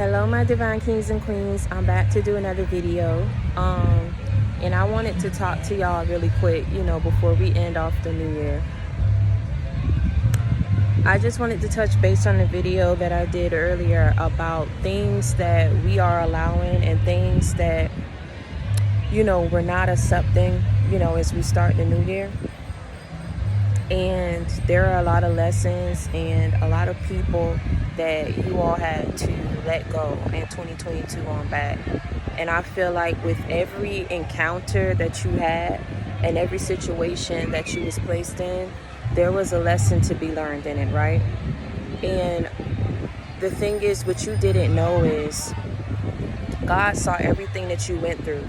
Hello my divine kings and queens. I'm back to do another video, and I wanted to talk to y'all really quick, before we end off the new year. I just wanted to touch base on the video that I did earlier about things that we are allowing and things that we're not accepting as we start the new year. And there are a lot of lessons and a lot of people that you all had to let go in 2022 on back. And I feel like with every encounter that you had and every situation that you was placed in, there was a lesson to be learned in it, right? And the thing is, what you didn't know is God saw everything that you went through.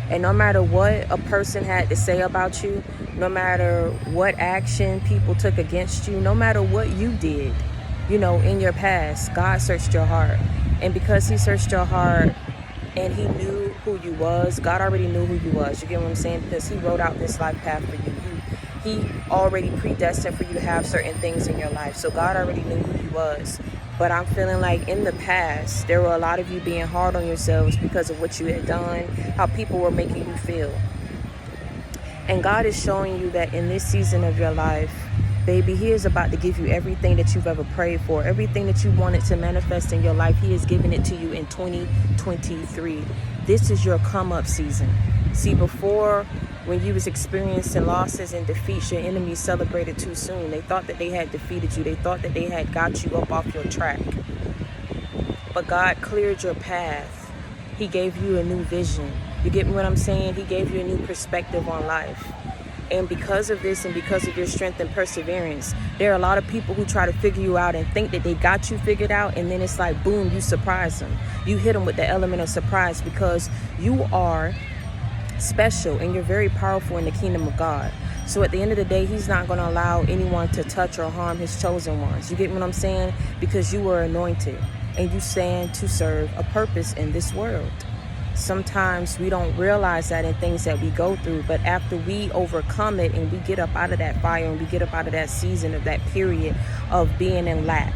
And no matter what a person had to say about you, no matter what action people took against you, no matter what you did, in your past, God searched your heart. And because he searched your heart and he knew who you was, God already knew who you was. You get what I'm saying? Because he wrote out this life path for you. He already predestined for you to have certain things in your life. So God already knew who you was. But I'm feeling like in the past, there were a lot of you being hard on yourselves because of what you had done, how people were making you feel. And God is showing you that in this season of your life, baby, he is about to give you everything that you've ever prayed for. Everything that you wanted to manifest in your life, he is giving it to you in 2023. This is your come up season. See, before, when you was experiencing losses and defeats, your enemies celebrated too soon. They thought that they had defeated you. They thought that they had got you up off your track. But God cleared your path. He gave you a new vision. You get what I'm saying? He gave you a new perspective on life. And because of this and because of your strength and perseverance, there are a lot of people who try to figure you out and think that they got you figured out. And then it's like, boom, you surprise them. You hit them with the element of surprise because you are special and you're very powerful in the kingdom of God. So at the end of the day, he's not going to allow anyone to touch or harm his chosen ones. You get what I'm saying? Because you were anointed and you stand to serve a purpose in this world. Sometimes we don't realize that in things that we go through, but after we overcome it and we get up out of that fire and we get up out of that season of that period of being in lack,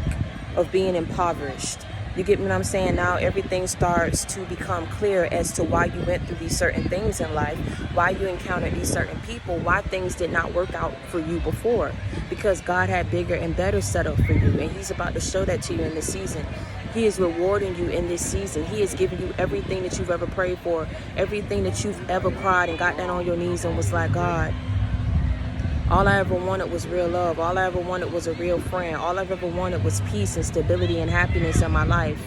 of being impoverished, you get what I'm saying? Now everything starts to become clear as to why you went through these certain things in life, why you encountered these certain people, why things did not work out for you before, because God had bigger and better set up for you, and he's about to show that to you in this season. He is rewarding you in this season. He is giving you everything that you've ever prayed for, everything that you've ever cried and got down on your knees and was like, God, all I ever wanted was real love. All I ever wanted was a real friend. All I've ever wanted was peace and stability and happiness in my life.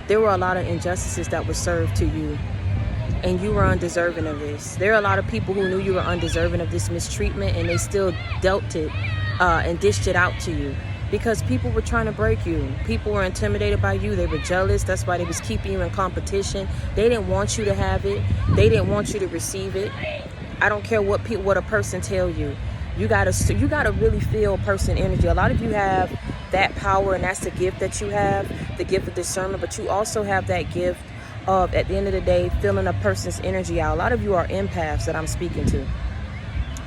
There were a lot of injustices that were served to you, and you were undeserving of this. There are a lot of people who knew you were undeserving of this mistreatment, and they still dealt it and dished it out to you. Because people were trying to break you. People were intimidated by you. They were jealous. That's why they was keeping you in competition. They didn't want you to have it. They didn't want you to receive it. I don't care what a person tell you. You gotta really feel a person energy. A lot of you have that power, and that's the gift that you have, the gift of discernment. But you also have that gift of, at the end of the day, feeling a person's energy out. A lot of you are empaths that I'm speaking to.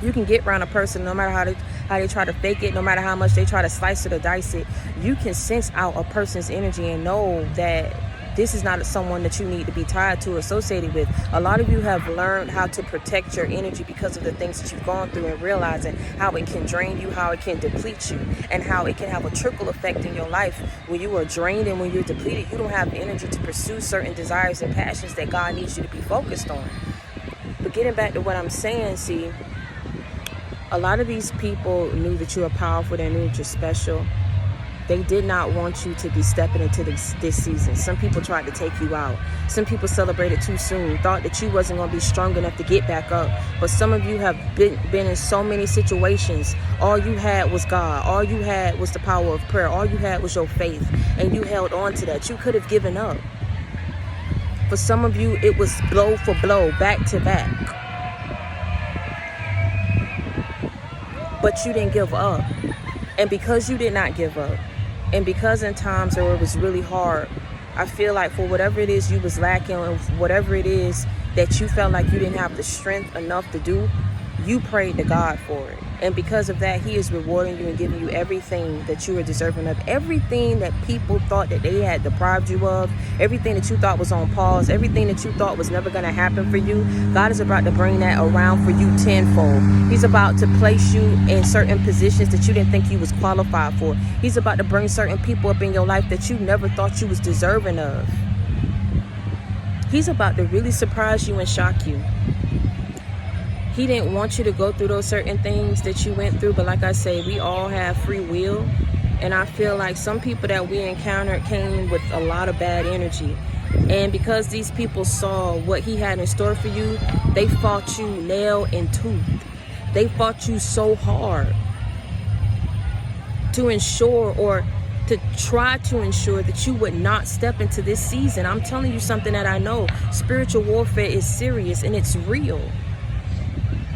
You can get around a person, no matter how they try to fake it, no matter how much they try to slice it or dice it. You can sense out a person's energy and know that this is not someone that you need to be tied to or associated with. A lot of you have learned how to protect your energy because of the things that you've gone through, and realizing how it can drain you, how it can deplete you, and how it can have a trickle effect in your life. When you are drained and when you're depleted, you don't have energy to pursue certain desires and passions that God needs you to be focused on. But getting back to what I'm saying, see, a lot of these people knew that you were powerful. They knew that you're special. They did not want you to be stepping into this season. Some people tried to take you out. Some people celebrated too soon, thought that you wasn't going to be strong enough to get back up. But some of you have been in so many situations. All you had was God. All you had was the power of prayer. All you had was your faith. And you held on to that. You could have given up. For some of you, it was blow for blow, back to back. But you didn't give up. And because you did not give up, and because in times where it was really hard, I feel like for whatever it is you was lacking, or whatever it is that you felt like you didn't have the strength enough to do, you prayed to God for it. And because of that, he is rewarding you and giving you everything that you are deserving of. Everything that people thought that they had deprived you of, everything that you thought was on pause, everything that you thought was never going to happen for you, God is about to bring that around for you tenfold. He's about to place you in certain positions that you didn't think you was qualified for. He's about to bring certain people up in your life that you never thought you was deserving of. He's about to really surprise you and shock you. He didn't want you to go through those certain things that you went through, but like I say, we all have free will, and I feel like some people that we encountered came with a lot of bad energy, and because these people saw what he had in store for you, they fought you nail and tooth. They fought you so hard to ensure, or to try to ensure, that you would not step into this season. I'm telling you something that I know. Spiritual warfare is serious and it's real.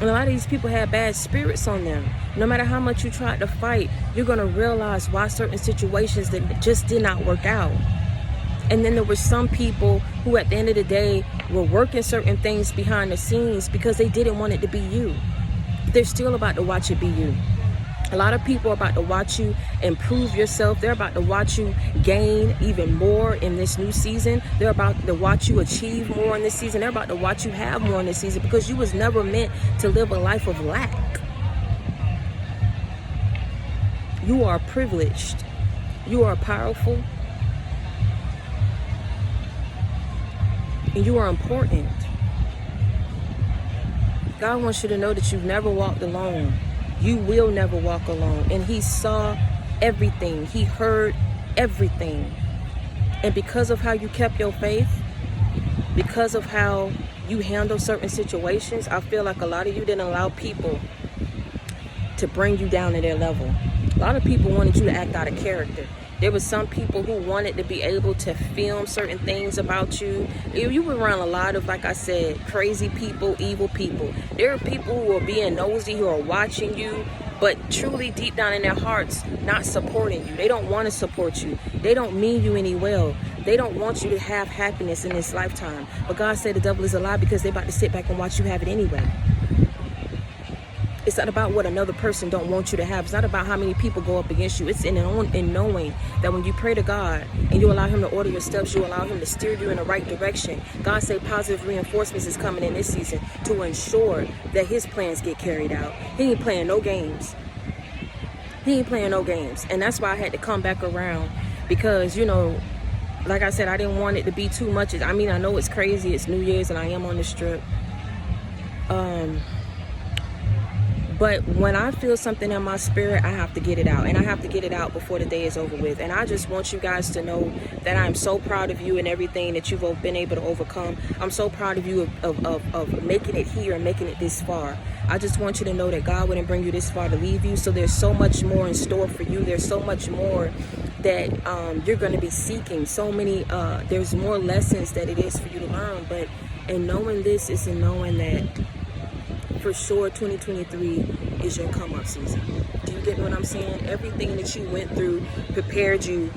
And a lot of these people have bad spirits on them. No matter how much you try to fight, you're going to realize why certain situations that just did not work out. And then there were some people who at the end of the day were working certain things behind the scenes because they didn't want it to be you. They're still about to watch it be you. A lot of people are about to watch you improve yourself. They're about to watch you gain even more in this new season. They're about to watch you achieve more in this season. They're about to watch you have more in this season, because you was never meant to live a life of lack. You are privileged. You are powerful. And you are important. God wants you to know that you've never walked alone. You will never walk alone. And he saw everything. He heard everything. And because of how you kept your faith, because of how you handle certain situations, I feel like a lot of you didn't allow people to bring you down to their level. A lot of people wanted you to act out of character. There were some people who wanted to be able to film certain things about you. You were around a lot of, like I said, crazy people, evil people. There are people who are being nosy, who are watching you, but truly deep down in their hearts, not supporting you. They don't want to support you. They don't mean you any well. They don't want you to have happiness in this lifetime. But God said the devil is a lie, because they're about to sit back and watch you have it anyway. It's not about what another person don't want you to have. It's not about how many people go up against you. It's in knowing that when you pray to God and you allow him to order your steps, you allow him to steer you in the right direction. God say positive reinforcements is coming in this season to ensure that his plans get carried out. He ain't playing no games. He ain't playing no games. And that's why I had to come back around, because, you know, like I said, I didn't want it to be too much. I mean, I know it's crazy. It's New Year's and I am on the strip. But when I feel something in my spirit, I have to get it out. And I have to get it out before the day is over with. And I just want you guys to know that I'm so proud of you and everything that you've been able to overcome. I'm so proud of you of making it here and making it this far. I just want you to know that God wouldn't bring you this far to leave you. So there's so much more in store for you. There's so much more that you're going to be seeking. So many, there's more lessons that it is for you to learn. But in knowing this is in knowing that for sure 2023 is your come up season. Do you get what I'm saying? Everything that you went through prepared you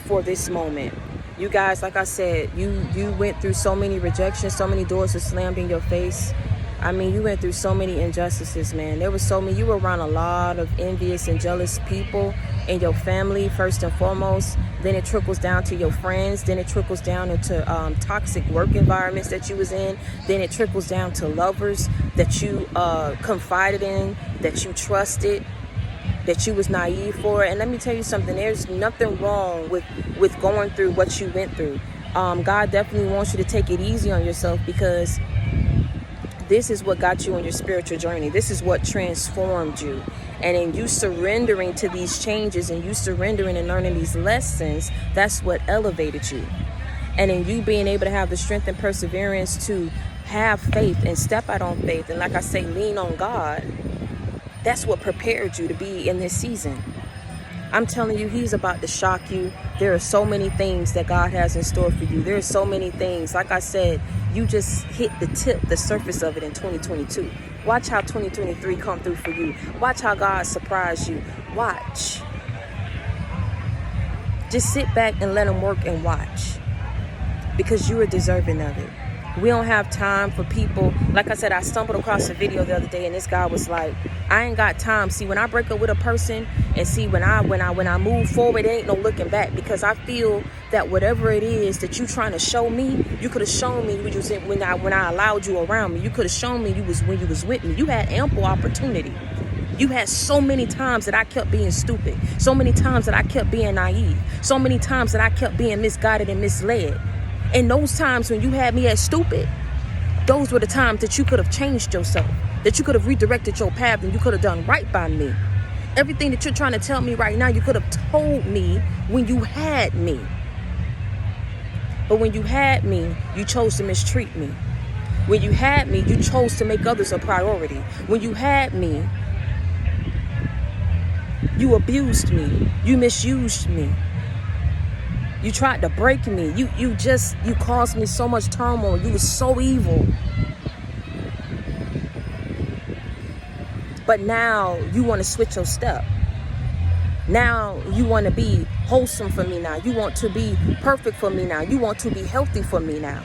for this moment. You guys, like I said, you went through so many rejections, so many doors were slammed in your face. I mean, you went through so many injustices, man. There was so many. You were around a lot of envious and jealous people in your family, first and foremost. Then it trickles down to your friends. Then it trickles down into toxic work environments that you was in. Then it trickles down to lovers that you confided in, that you trusted, that you was naive for. And let me tell you something. There's nothing wrong with going through what you went through. God definitely wants you to take it easy on yourself, because this is what got you on your spiritual journey. This is what transformed you. And in you surrendering to these changes and you surrendering and learning these lessons, that's what elevated you. And in you being able to have the strength and perseverance to have faith and step out on faith, and like I say, lean on God, that's what prepared you to be in this season. I'm telling you, he's about to shock you. There are so many things that God has in store for you. There are so many things. Like I said, you just hit the surface of it in 2022. Watch how 2023 come through for you. Watch how God surprised you. Watch. Just sit back and let him work and watch, because you are deserving of it. We don't have time for people. Like I said, I stumbled across a video the other day, and this guy was like, I ain't got time. See, when I break up with a person, and see, when I move forward, there ain't no looking back, because I feel that whatever it is that you trying to show me, you could have shown me when I allowed you around me. You could have shown me when you was with me. You had ample opportunity. You had so many times that I kept being stupid. So many times that I kept being naive. So many times that I kept being misguided and misled. And those times when you had me as stupid, those were the times that you could have changed yourself, that you could have redirected your path, and you could have done right by me. Everything that you're trying to tell me right now, you could have told me when you had me. But when you had me, you chose to mistreat me. When you had me, you chose to make others a priority. When you had me, you abused me. You misused me. You tried to break me. You caused me so much turmoil. You were so evil. But now you want to switch your step. Now you want to be wholesome for me now. You want to be perfect for me now. You want to be healthy for me now.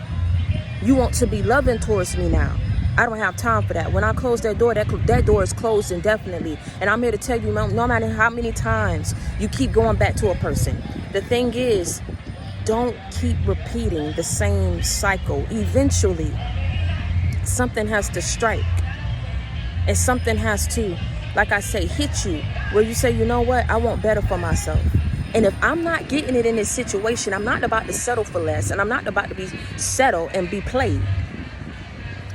You want to be loving towards me now. I don't have time for that. When I close that door, that door is closed indefinitely. And I'm here to tell you, no matter how many times you keep going back to a person, the thing is, don't keep repeating the same cycle. Eventually, something has to strike. And something has to, like I say, hit you where you say, you know what? I want better for myself. And if I'm not getting it in this situation, I'm not about to settle for less. And I'm not about to be settled and be played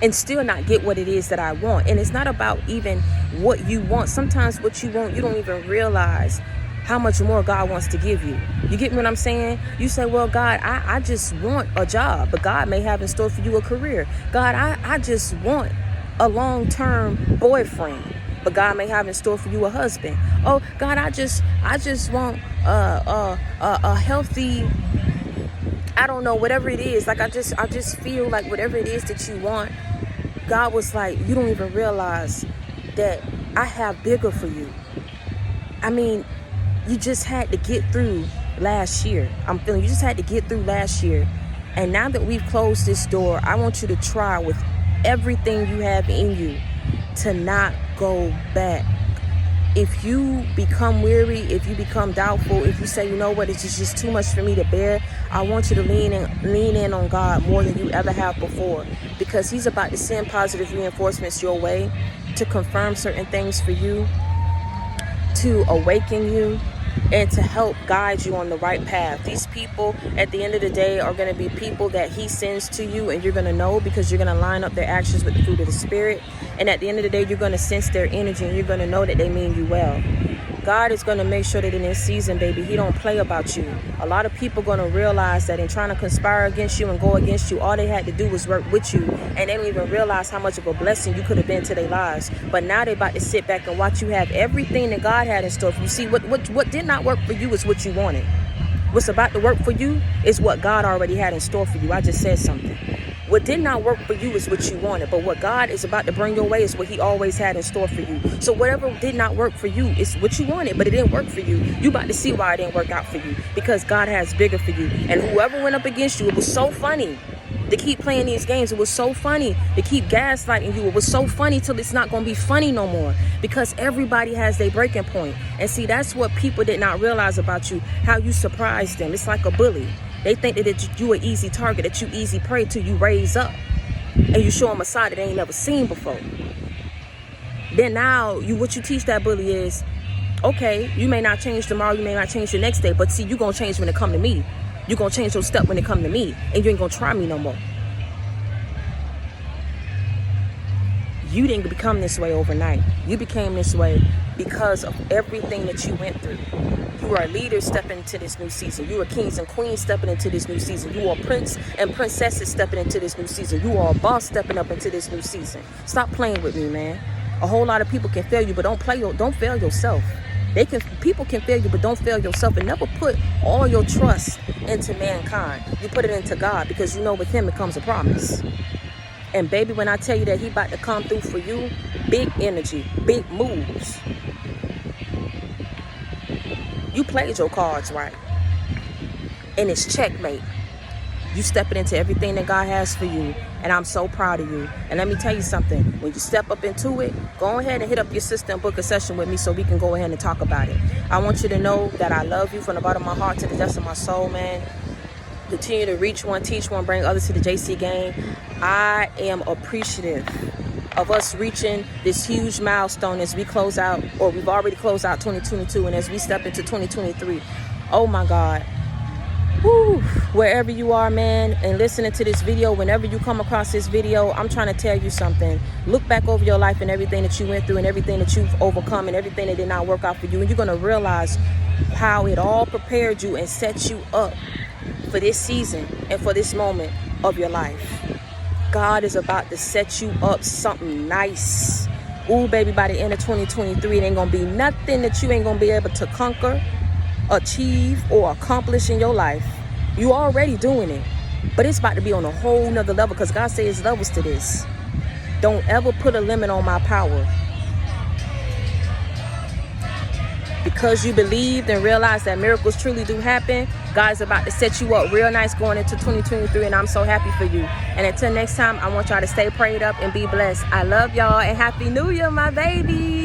and still not get what it is that I want. And it's not about even what you want. Sometimes what you want, you don't even realize how much more God wants to give you. You get what I'm saying? You say, well, God, I just want a job, but God may have in store for you a career. God, I just want a long-term boyfriend, but God may have in store for you a husband. Oh, God, I just want a healthy, I don't know, whatever it is. Like I just feel like whatever it is that you want, God was like, you don't even realize that I have bigger for you. I mean, you just had to get through last year. I'm feeling you just had to get through last year. And now that we've closed this door, I want you to try with everything you have in you to not go back. If you become weary, if you become doubtful, if you say, you know what, it's just too much for me to bear, I want you to lean in on God more than you ever have before, because he's about to send positive reinforcements your way to confirm certain things for you, to awaken you, and to help guide you on the right path. These people, at the end of the day, are going to be people that he sends to you, and you're going to know, because you're going to line up their actions with the fruit of the Spirit. And at the end of the day, you're going to sense their energy, and you're going to know that they mean you well. God is going to make sure that in this season, baby, he don't play about you. A lot of people are going to realize that in trying to conspire against you and go against you, all they had to do was work with you, and they don't even realize how much of a blessing you could have been to their lives. But now they're about to sit back and watch you have everything that God had in store for you. See, what did not work for you is what you wanted. What's about to work for you is what God already had in store for you. I just said something. What did not work for you is what you wanted, but what God is about to bring your way is what he always had in store for you. So whatever did not work for you is what you wanted, but it didn't work for you. You about to see why it didn't work out for you, because God has bigger for you. And whoever went up against you, it was so funny to keep playing these games. It was so funny to keep gaslighting you. It was so funny till it's not going to be funny no more, because everybody has their breaking point. And see, that's what people did not realize about you, how you surprised them. It's like a bully. They think that you an easy target, that you easy prey till you raise up and you show them a side that they ain't never seen before. Then now what you teach that bully is, okay, you may not change tomorrow, you may not change the next day, but see, you going to change when it come to me. You going to change your step when it come to me, and you ain't going to try me no more. You didn't become this way overnight. You became this way because of everything that you went through. You are leaders stepping into this new season. You are kings and queens stepping into this new season. You are prince and princesses stepping into this new season. You are a boss stepping up into this new season. Stop playing with me, man. A whole lot of people can fail you, but don't fail yourself. People can fail you, but don't fail yourself. And never put all your trust into mankind. You put it into God, because you know with him it comes a promise. And baby, when I tell you that he about to come through for you, big energy, big moves. You played your cards right, and it's checkmate. You stepping into everything that God has for you. And I'm so proud of you. And let me tell you something. When you step up into it, go ahead and hit up your sister and book a session with me so we can go ahead and talk about it. I want you to know that I love you from the bottom of my heart to the depths of my soul, man. Continue to reach one, teach one, bring others to the JC game. I am appreciative of us reaching this huge milestone as we close out, or we've already closed out 2022, and as we step into 2023. Oh my God. Woo. Wherever you are, man, and listening to this video, whenever you come across this video, I'm trying to tell you something. Look back over your life and everything that you went through and everything that you've overcome and everything that did not work out for you, and you're going to realize how it all prepared you and set you up for this season and for this moment of your life. God is about to set you up something nice. Ooh, baby, by the end of 2023, it ain't gonna be nothing that you ain't gonna be able to conquer, achieve, or accomplish in your life. You already doing it, but it's about to be on a whole nother level, because God says there's levels to this. Don't ever put a limit on my power. Because you believed and realized that miracles truly do happen, God's about to set you up real nice going into 2023, and I'm so happy for you. And until next time, I want y'all to stay prayed up and be blessed. I love y'all, and Happy New Year, my baby.